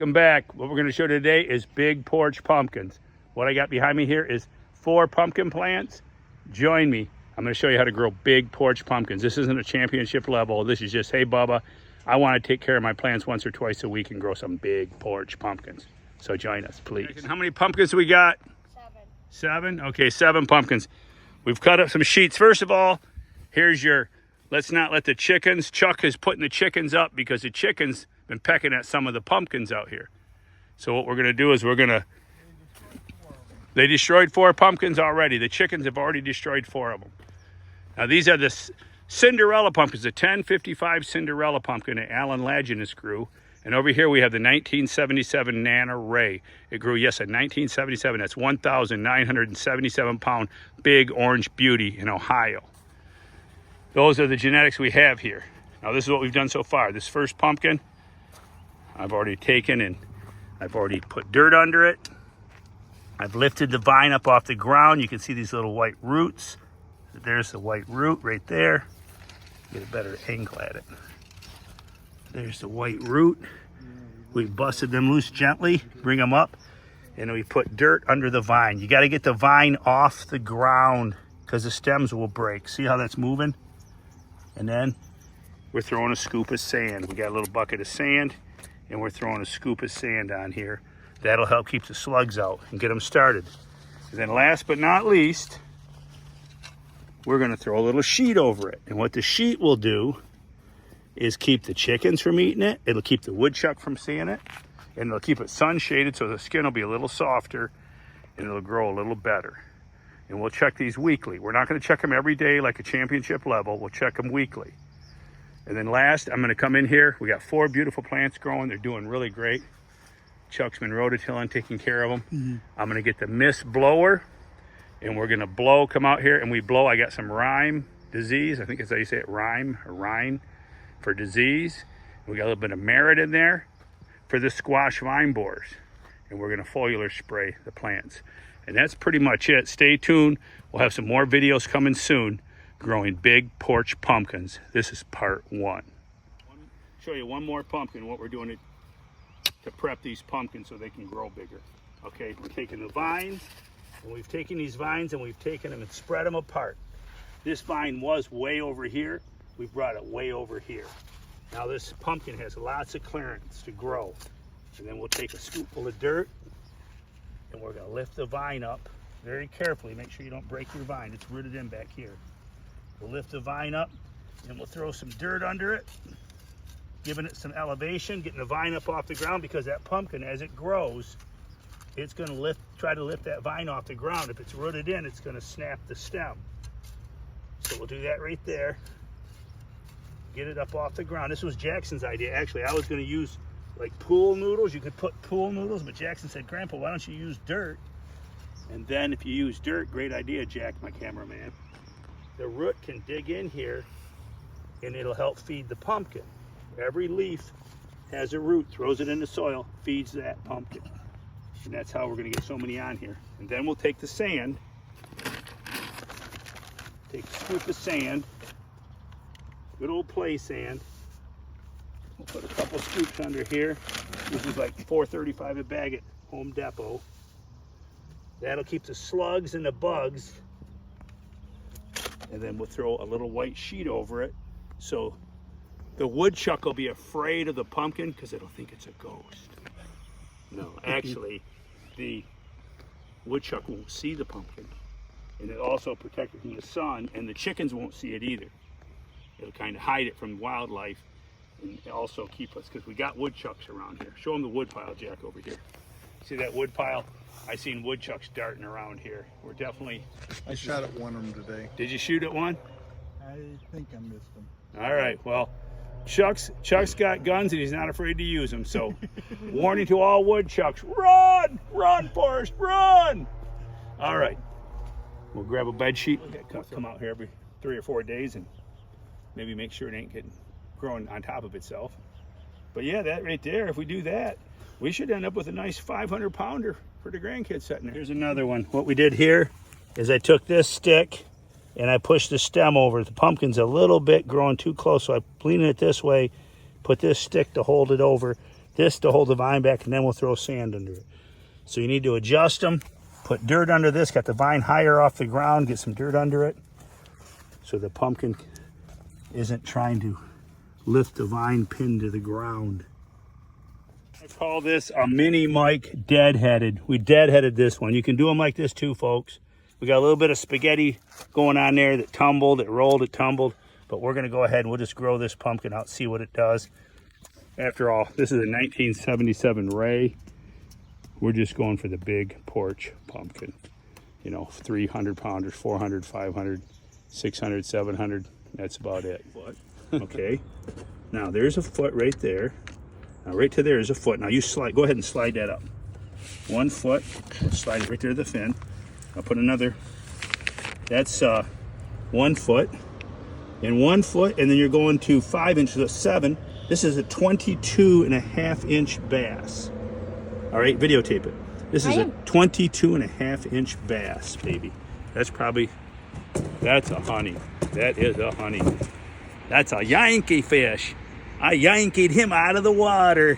Welcome back. What we're going to show today is big porch pumpkins. What I got behind me here is 4 pumpkin plants. Join me. I'm going to show you how to grow big porch pumpkins. This isn't a championship level. This is just, hey, Bubba, I want to take care of my plants once or twice a week and grow some big porch pumpkins. So join us, please. How many pumpkins we got? 7. 7? Okay, 7 pumpkins. We've cut up some sheets. First of all, here's your, let's not let the chickens, Chuck is putting the chickens up because the chickens been pecking at some of the pumpkins out here. So what we're going to do is they destroyed 4 pumpkins already. The chickens have already destroyed 4 of them. Now these are the Cinderella pumpkins, the 1055 Cinderella pumpkin that Alan Laginus grew. And over here we have the 1977 Nana Ray. It grew, yes, in 1977. That's 1,977 pound big orange beauty in Ohio. Those are the genetics we have here. Now this is what we've done so far. This first pumpkin, I've already taken and I've already put dirt under it. I've lifted the vine up off the ground. You can see these little white roots. There's the white root right there. Get a better angle at it. There's the white root. We busted them loose gently, bring them up, and we put dirt under the vine. You got to get the vine off the ground because the stems will break. See how that's moving? And then we're throwing a scoop of sand. We got a little bucket of sand, and we're throwing a scoop of sand on here. That'll help keep the slugs out and get them started. And then last but not least, we're going to throw a little sheet over it. And what the sheet will do is keep the chickens from eating it. It'll keep the woodchuck from seeing it. And it'll keep it sun shaded so the skin will be a little softer and it'll grow a little better. And we'll check these weekly. We're not going to check them every day like a championship level. We'll check them weekly. And then last, I'm going to come in here. We got 4 beautiful plants growing. They're doing really great. Chuck's been rototilling, taking care of them. Mm-hmm. I'm going to get the mist blower, and we're going to blow, come out here, and we blow. I got some rime disease. I think that's how you say it, rime or rine for disease. We got a little bit of merit in there for the squash vine borers. And we're going to foliar spray the plants. And that's pretty much it. Stay tuned. We'll have some more videos coming soon. Growing big porch pumpkins. This is part 1. Show you one more pumpkin, what we're doing to prep these pumpkins so they can grow bigger. Okay, we're taking the vines, and we've taken these vines and we've taken them and spread them apart. This vine was way over here. We brought it way over here. Now this pumpkin has lots of clearance to grow. And then we'll take a scoopful of dirt, and we're gonna lift the vine up very carefully. Make sure you don't break your vine. It's rooted in back here. We'll lift the vine up and we'll throw some dirt under it, giving it some elevation, getting the vine up off the ground, because that pumpkin, as it grows, it's going to try to lift that vine off the ground. If it's rooted in, it's going to snap the stem. So we'll do that right there. Get it up off the ground. This was Jackson's idea, actually. I was going to use like pool noodles. You could put pool noodles, but Jackson said, Grandpa, why don't you use dirt? And then if you use dirt, great idea, Jack, my cameraman. The root can dig in here and it'll help feed the pumpkin. Every leaf has a root, throws it in the soil, feeds that pumpkin. And that's how we're going to get so many on here. And then we'll take the sand, take a scoop of sand, good old play sand. We'll put a couple scoops under here. This is like $4.35 a bag at Home Depot. That'll keep the slugs and the bugs. And then we'll throw a little white sheet over it. So the woodchuck will be afraid of the pumpkin because it'll think it's a ghost. No, actually, the woodchuck won't see the pumpkin. And it also protects it from the sun, and the chickens won't see it either. It'll kind of hide it from wildlife and also keep us, because we got woodchucks around here. Show them the wood pile, Jack, over here. See that wood pile? I seen woodchucks darting around here. We're definitely... I shot at one of them today. Did you shoot at one? I think I missed them. All right, well, Chuck's got guns and he's not afraid to use them. So, warning to all woodchucks, run! Run, Forrest, run! All right, we'll grab a bed sheet. We'll come out here every 3 or 4 days and maybe make sure it ain't growing on top of itself. But yeah, that right there, if we do that, we should end up with a nice 500-pounder for the grandkids sitting there. Here's another one. What we did here is I took this stick and I pushed the stem over. The pumpkin's a little bit growing too close, so I'm leaning it this way, put this stick to hold it over. this to hold the vine back, and then we'll throw sand under it. So you need to adjust them, put dirt under this, got the vine higher off the ground, get some dirt under it so the pumpkin isn't trying to lift the vine pin to the ground. I call this a mini Mike deadheaded. We deadheaded this one. You can do them like this too, folks. We got a little bit of spaghetti going on there that tumbled, it rolled, it tumbled, but we're gonna go ahead and we'll just grow this pumpkin out, see what it does. After all, this is a 1977 Ray. We're just going for the big porch pumpkin. You know, 300 pounders, 400, 500, 600, 700. That's about it. Okay. Now there's a foot right there. Now right to there is a foot. Now you slide, go ahead and slide that up. 1 foot, slide it right there to the fin. I'll put another, that's 1 foot and 1 foot, and then you're going to 5 inches, so 7. This is a 22.5-inch bass. All right, videotape it. This is a 22.5-inch bass, baby. That's probably, that's a honey. That is a honey. That's a Yankee fish. I yanked him out of the water.